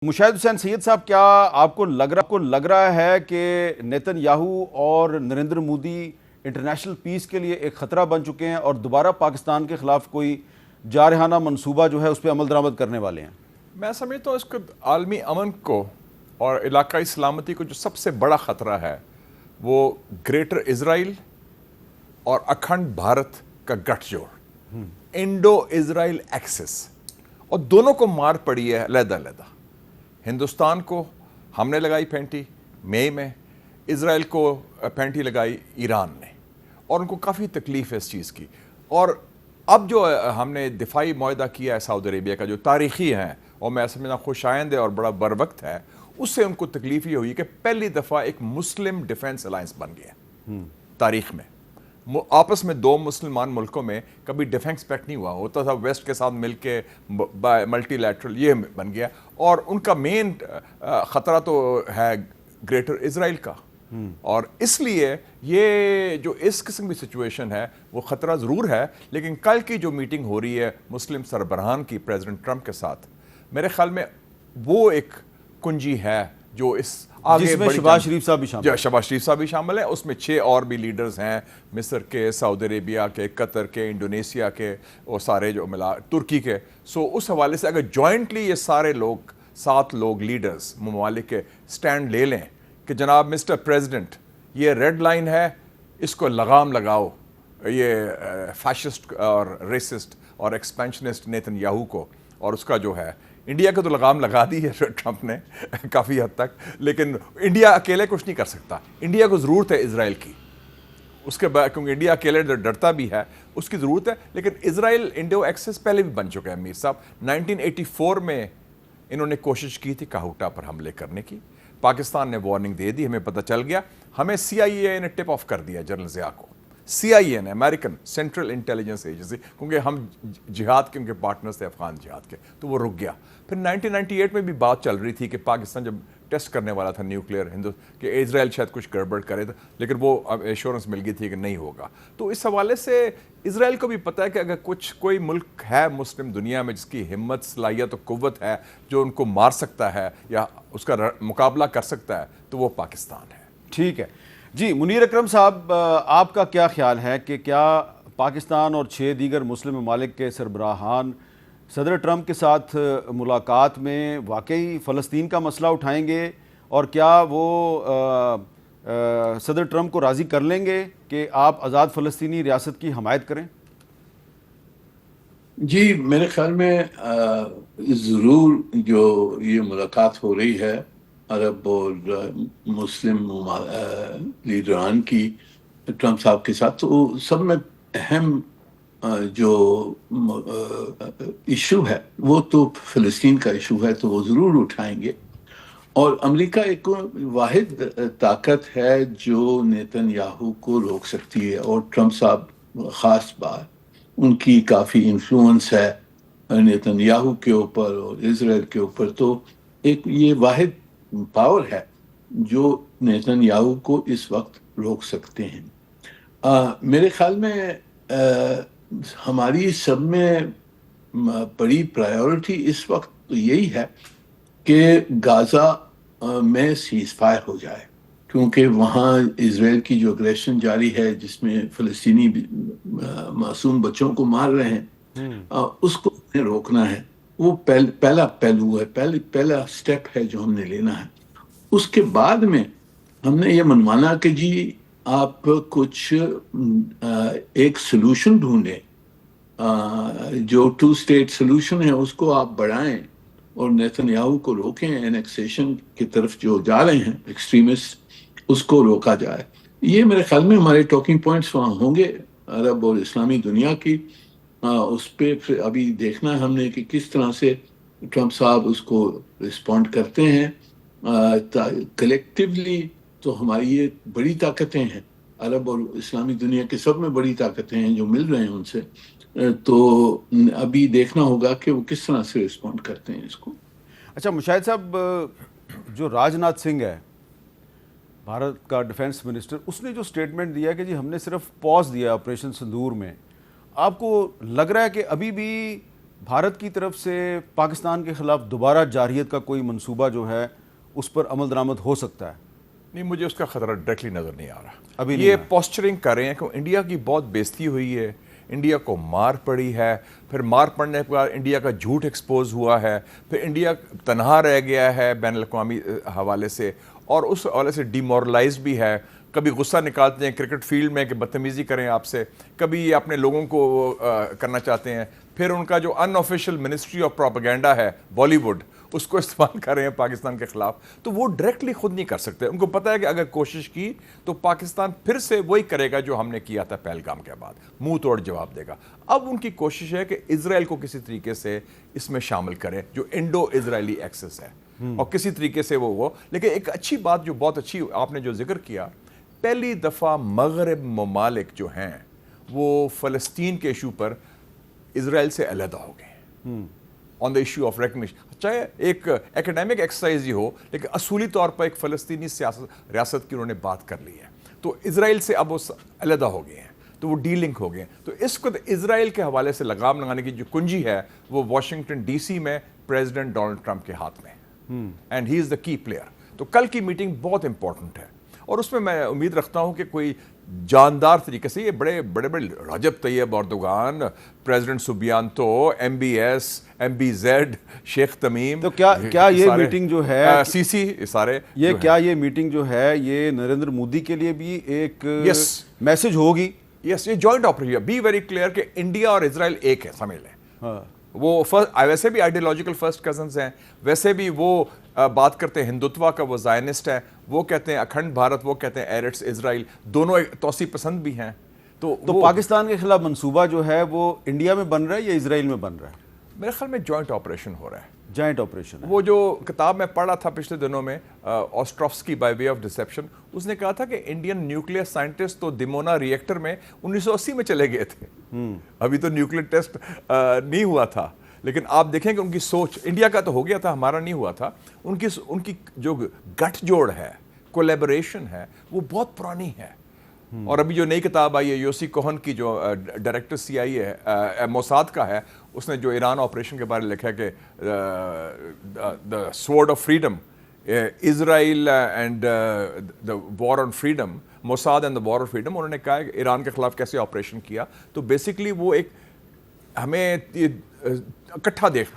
مشاہد حسین سید صاحب، کیا آپ کو لگ رہا ہے کہ نیتن یاہو اور نریندر مودی انٹرنیشنل پیس کے لیے ایک خطرہ بن چکے ہیں اور دوبارہ پاکستان کے خلاف کوئی جارحانہ منصوبہ جو ہے اس پہ عمل درآمد کرنے والے ہیں؟ میں سمجھتا ہوں اس کو عالمی امن کو اور علاقائی سلامتی کو جو سب سے بڑا خطرہ ہے وہ گریٹر اسرائیل اور اکھنڈ بھارت کا گٹھ جوڑ، انڈو اسرائیل ایکسس، اور دونوں کو مار پڑی ہے علیحدہ علیحدہ۔ ہندوستان کو ہم نے لگائی پھینٹی مئی میں، اسرائیل کو پھینٹی لگائی ایران نے، اور ان کو کافی تکلیف ہے اس چیز کی۔ اور اب جو ہم نے دفاعی معاہدہ کیا ہے سعودی عربیہ کا، جو تاریخی ہے اور میں سمجھتا ہوں خوش آئند ہے اور بڑا بروقت ہے، اس سے ان کو تکلیف یہ ہوئی کہ پہلی دفعہ ایک مسلم ڈیفنس الائنس بن گیا تاریخ میں۔ آپس میں دو مسلمان ملکوں میں کبھی ڈیفنس پیکٹ نہیں ہوا، ہوتا تھا ویسٹ کے ساتھ مل کے ملٹی لیٹرل، یہ بن گیا۔ اور ان کا مین خطرہ تو ہے گریٹر اسرائیل کا، اور اس لیے یہ جو اس قسم کی سچویشن ہے وہ خطرہ ضرور ہے۔ لیکن کل کی جو میٹنگ ہو رہی ہے مسلم سربراہان کی پریزیڈنٹ ٹرمپ کے ساتھ، میرے خیال میں وہ ایک کنجی ہے جو اس آگے جس میں شہباز شریف صاحب بھی شامل ہیں۔ شہباز شریف صاحب بھی شامل ہیں، اس میں 6 اور بھی لیڈرز ہیں، مصر کے، سعودی عربیہ کے، قطر کے، انڈونیشیا کے، اور سارے جو ملا ترکی کے۔ سو اس حوالے سے اگر جوائنٹلی یہ سارے لوگ 7 لوگ لیڈرز ممالک کے سٹینڈ لے لیں کہ جناب مسٹر پریزیڈنٹ یہ ریڈ لائن ہے، اس کو لگام لگاؤ، یہ فیشسٹ اور ریسسٹ اور ایکسپینشنسٹ نیتن یاہو کو، اور اس کا جو ہے انڈیا کو تو لگام لگا دی ہے ٹرمپ نے کافی حد تک، لیکن انڈیا اکیلے کچھ نہیں کر سکتا۔ انڈیا کو ضرورت ہے اسرائیل کی، اس کے بعد کیونکہ انڈیا اکیلے ڈرتا بھی ہے، اس کی ضرورت ہے۔ لیکن اسرائیل انڈو ایکسس پہلے بھی بن چکا ہے میر صاحب۔ 1984 میں انہوں نے کوشش کی تھی کاہوٹا پر حملے کرنے کی، پاکستان نے وارننگ دے دی، ہمیں پتہ چل گیا، ہمیں CIA نے ٹپ آف کر دیا جنرل ضیاء کو۔ CIA نے، امریکن سینٹرل انٹیلیجنس ایجنسی، کیونکہ ہم جہاد کے ان کے پارٹنرز تھے افغان جہاد کے، تو وہ رک گیا۔ پھر 1998 میں بھی بات چل رہی تھی کہ پاکستان جب ٹیسٹ کرنے والا تھا نیوکلیئر کہ اسرائیل شاید کچھ گڑبڑ کرے تھا، لیکن وہ ایشورنس مل گئی تھی کہ نہیں ہوگا۔ تو اس حوالے سے اسرائیل کو بھی پتہ ہے کہ اگر کوئی ملک ہے مسلم دنیا میں جس کی ہمت، صلاحیت و قوت ہے جو ان کو مار سکتا ہے یا اس کا مقابلہ کر سکتا ہے، تو وہ پاکستان ہے۔ ٹھیک ہے جی، منیر اکرم صاحب، آپ کا کیا خیال ہے کہ کیا پاکستان اور 6 دیگر مسلم ممالک کے سربراہان صدر ٹرمپ کے ساتھ ملاقات میں واقعی فلسطین کا مسئلہ اٹھائیں گے، اور کیا وہ صدر ٹرمپ کو راضی کر لیں گے کہ آپ آزاد فلسطینی ریاست کی حمایت کریں؟ جی، میرے خیال میں ضرور جو یہ ملاقات ہو رہی ہے عرب اور مسلم لیڈران کی ٹرمپ صاحب کے ساتھ، تو سب میں اہم جو ایشو ہے وہ تو فلسطین کا ایشو ہے، تو وہ ضرور اٹھائیں گے۔ اور امریکہ ایک واحد طاقت ہے جو نیتن یاہو کو روک سکتی ہے، اور ٹرمپ صاحب خاص بات، ان کی کافی انفلوئنس ہے نیتن یاہو کے اوپر اور اسرائیل کے اوپر۔ تو ایک یہ واحد پاور ہے جو نیتن یاہو کو اس وقت روک سکتے ہیں۔ میرے خیال میں ہماری سب میں بڑی پرائیورٹی اس وقت تو یہی ہے کہ غازہ میں سیز فائر ہو جائے، کیونکہ وہاں اسرائیل کی جو اگریشن جاری ہے جس میں فلسطینی معصوم بچوں کو مار رہے ہیں، اس کو ہمیں روکنا ہے۔ وہ پہلا پہلو ہے، پہلا سٹیپ ہے جو ہم نے لینا ہے۔ اس کے بعد میں ہم نے یہ منوانا کہ جی آپ کچھ ایک سلوشن ڈھونڈیں، جو 2 اسٹیٹ سلوشن ہے اس کو آپ بڑھائیں اور نیتن یاہو کو روکیں، اینیکسیشن کی طرف جو جا رہے ہیں ایکسٹریمسٹ، اس کو روکا جائے۔ یہ میرے خیال میں ہمارے ٹاکنگ پوائنٹس وہاں ہوں گے عرب اور اسلامی دنیا کی۔ اس پہ پھر ابھی دیکھنا ہے ہم نے کہ کس طرح سے ٹرمپ صاحب اس کو رسپونڈ کرتے ہیں۔ کلیکٹیولی تو ہماری یہ بڑی طاقتیں ہیں، عرب اور اسلامی دنیا کے سب میں بڑی طاقتیں ہیں جو مل رہے ہیں ان سے، تو ابھی دیکھنا ہوگا کہ وہ کس طرح سے رسپونڈ کرتے ہیں اس کو۔ اچھا مشاہد صاحب، جو راج ناتھ سنگھ ہے بھارت کا ڈیفنس منسٹر، اس نے جو سٹیٹمنٹ دیا کہ جی ہم نے صرف پاز دیا آپریشن سندور میں، آپ کو لگ رہا ہے کہ ابھی بھی بھارت کی طرف سے پاکستان کے خلاف دوبارہ جارحیت کا کوئی منصوبہ جو ہے اس پر عمل درآمد ہو سکتا ہے؟ نہیں، مجھے اس کا خطرہ ڈائریکٹلی نظر نہیں آ رہا. ابھی یہ پوسچرنگ کر رہے ہیں کہ انڈیا کی بہت بےزتی ہوئی ہے، انڈیا کو مار پڑی ہے، پھر مار پڑنے کے بعد انڈیا کا جھوٹ ایکسپوز ہوا ہے، پھر انڈیا تنہا رہ گیا ہے بین الاقوامی حوالے سے، اور اس حوالے سے ڈی مورلائز بھی ہے. کبھی غصہ نکالتے ہیں کرکٹ فیلڈ میں کہ بدتمیزی کریں آپ سے، کبھی یہ اپنے لوگوں کو کرنا چاہتے ہیں. پھر ان کا جو ان آفیشیل منسٹری آف پروپیگنڈا ہے بالی ووڈ، اس کو استعمال کر رہے ہیں پاکستان کے خلاف. تو وہ ڈائریکٹلی خود نہیں کر سکتے. ان کو پتہ ہے کہ اگر کوشش کی تو پاکستان پھر سے وہی کرے گا جو ہم نے کیا تھا پہلگام کے بعد، منہ توڑ جواب دے گا. اب ان کی کوشش ہے کہ اسرائیل کو کسی طریقے سے اس میں شامل کریں، جو انڈو اسرائیلی ایکسس ہے، اور کسی طریقے سے وہ لیکن ایک اچھی بات جو بہت اچھی آپ نے جو ذکر کیا، پہلی دفعہ مغرب ممالک جو ہیں وہ فلسطین کے ایشو پر اسرائیل سے علیحدہ ہو گئے آن دا ایشو آف ریکگنیشن. چاہے ایک ایکیڈیمک ایکسرسائز ہی ہو، لیکن اصولی طور پر ایک فلسطینی ریاست کی انہوں نے بات کر لی ہے. تو اسرائیل سے اب وہ علیحدہ ہو گئے ہیں، تو وہ ڈی لنک ہو گئے ہیں. تو اس کو اسرائیل کے حوالے سے لگام لگانے کی جو کنجی ہے وہ واشنگٹن ڈی سی میں پریزیڈنٹ ڈونلڈ ٹرمپ کے ہاتھ میں ہے، اینڈ ہی از دا کی پلیئر. تو کل کی میٹنگ بہت امپورٹنٹ ہے، اور اس میں امید رکھتا ہوں کہ کوئی جاندار طریقے سے یہ بڑے Recep Tayyip Erdogan, president Subianto, M B S, M B Z, Sheikh Tamim, تو کیا یہ میٹنگ جو ہے سی سی سارے یہ میٹنگ جو ہے یہ نریندر مودی کے لیے بھی ایک میسج ہوگی؟ یس، یہ joint operation. Be very clear کہ انڈیا اور اسرائیل ایک ہے، سمجھ لیں. وہ ویسے بھی آئیڈیالوجیکل فرسٹ کزنز ہیں، ویسے بھی وہ بات کرتے ہیں ہندوتوا کا، وہ زائنسٹ ہے، وہ کہتے ہیں اکھنڈ بھارت، وہ کہتے ہیں ایرٹس اسرائیل، دونوں توسیع پسند بھی ہیں. تو پاکستان کے خلاف منصوبہ جو ہے وہ انڈیا میں بن رہا ہے یا اسرائیل میں بن رہا ہے؟ میرے خیال میں جوائنٹ آپریشن ہو رہا ہے. Joint operation. وہ جو کتاب میں پڑھا تھا پچھلے دنوں میں، آسٹروفسکی بائی وے آف ڈسیپشن، اس نے کہا تھا کہ انڈین نیوکلیئر سائنٹسٹ تو دیمونا ری ایکٹر میں 1980 میں چلے گئے تھے. ابھی تو نیوکلیئر ٹیسٹ نہیں ہوا تھا، لیکن آپ دیکھیں کہ ان کی سوچ، انڈیا کا تو ہو گیا تھا، ہمارا نہیں ہوا تھا. ان کی جو گٹھ جوڑ ہے، کولیبریشن ہے، وہ بہت پرانی ہے. اور ابھی جو نئی کتاب آئی ہے یوسی کوہن کی، جو ڈائریکٹر سی آئی ہے موساد کا ہے، اس نے جو ایران آپریشن کے بارے میں لکھا ہے کہ the sword of freedom, Israel and the war on freedom, Mossad and the war of freedom. انہوں نے کہا کہ ایران کے خلاف کیسے آپریشن کیا. تو بیسکلی وہ ایک ہمیں اکٹھا